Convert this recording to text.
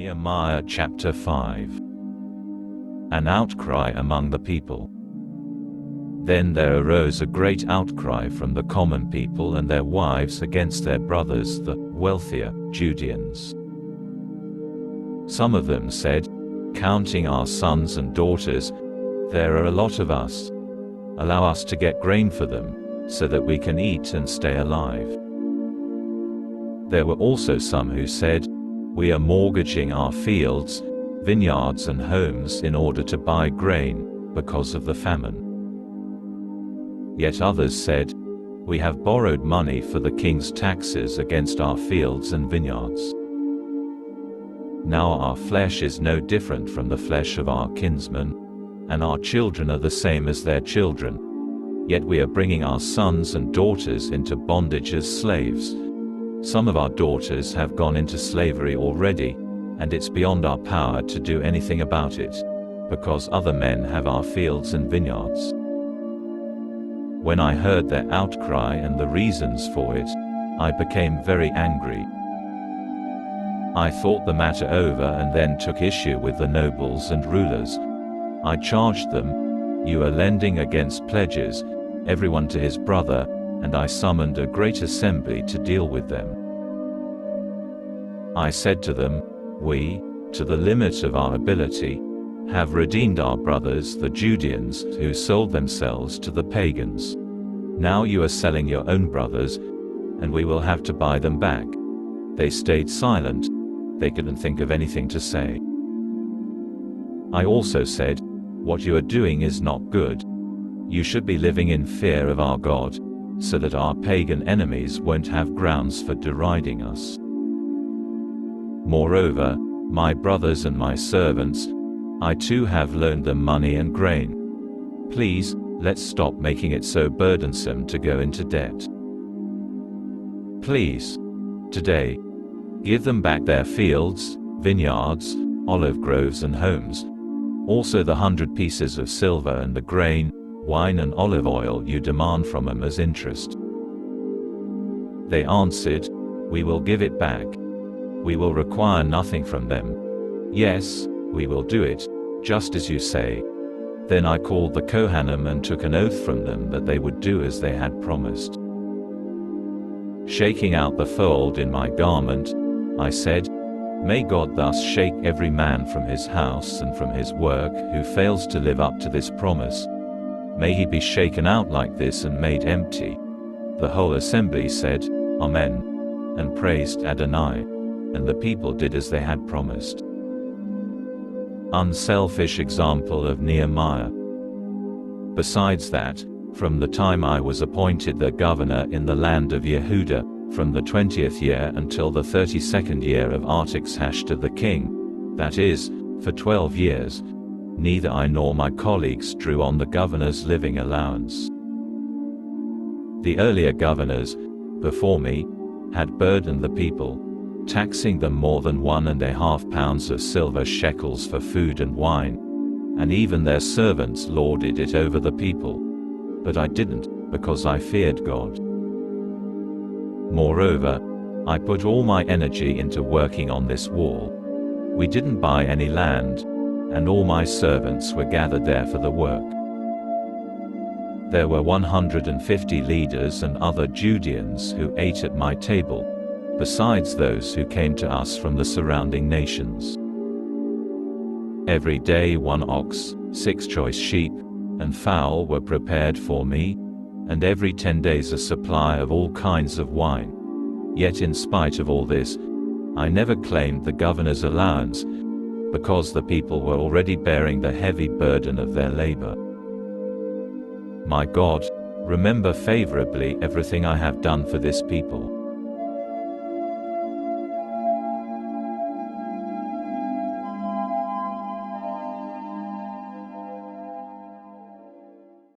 Nehemiah chapter 5. An outcry among the people. Then there arose a great outcry from the common people and their wives against their brothers, the wealthier Judeans. Some of them said, counting our sons and daughters, "There are a lot of us. Allow us to get grain for them, so that we can eat and stay alive." There were also some who said, "We are mortgaging our fields, vineyards and homes in order to buy grain, because of the famine." Yet others said, "We have borrowed money for the king's taxes against our fields and vineyards. Now our flesh is no different from the flesh of our kinsmen, and our children are the same as their children. Yet we are bringing our sons and daughters into bondage as slaves. Some of our daughters have gone into slavery already, and it's beyond our power to do anything about it, because other men have our fields and vineyards." When I heard their outcry and the reasons for it, I became very angry. I thought the matter over and then took issue with the nobles and rulers. I charged them, "You are lending against pledges, everyone to his brother," and I summoned a great assembly to deal with them. I said to them, "We, to the limit of our ability, have redeemed our brothers the Judeans who sold themselves to the pagans. Now you are selling your own brothers, and we will have to buy them back." They stayed silent. They couldn't think of anything to say. I also said, "What you are doing is not good. You should be living in fear of our God, so that our pagan enemies won't have grounds for deriding us. Moreover, my brothers and my servants, I too have loaned them money and grain. Please, let's stop making it so burdensome to go into debt. Please, today, give them back their fields, vineyards, olive groves and homes, also the 100 pieces of silver and the grain, wine and olive oil you demand from them as interest." They answered, "We will give it back. We will require nothing from them. Yes, we will do it, just as you say." Then I called the Kohanim and took an oath from them that they would do as they had promised. Shaking out the fold in my garment, I said, "May God thus shake every man from his house and from his work who fails to live up to this promise. May he be shaken out like this and made empty." The whole assembly said, "Amen," and praised Adonai, and the people did as they had promised. Unselfish example of Nehemiah. Besides that, from the time I was appointed the governor in the land of Yehuda, from the 20th year until the 32nd year of Artaxerxes the king, that is, for 12 years, neither I nor my colleagues drew on the governor's living allowance. The earlier governors, before me, had burdened the people, taxing them more than 1.5 pounds of silver shekels for food and wine, and even their servants lorded it over the people. But I didn't, because I feared God. Moreover, I put all my energy into working on this wall. We didn't buy any land, and all my servants were gathered there for the work. There were 150 leaders and other Judeans who ate at my table, besides those who came to us from the surrounding nations. Every day 1 ox, 6 choice sheep, and fowl were prepared for me, and every 10 days a supply of all kinds of wine. Yet in spite of all this, I never claimed the governor's allowance, because the people were already bearing the heavy burden of their labor. My God, remember favorably everything I have done for this people.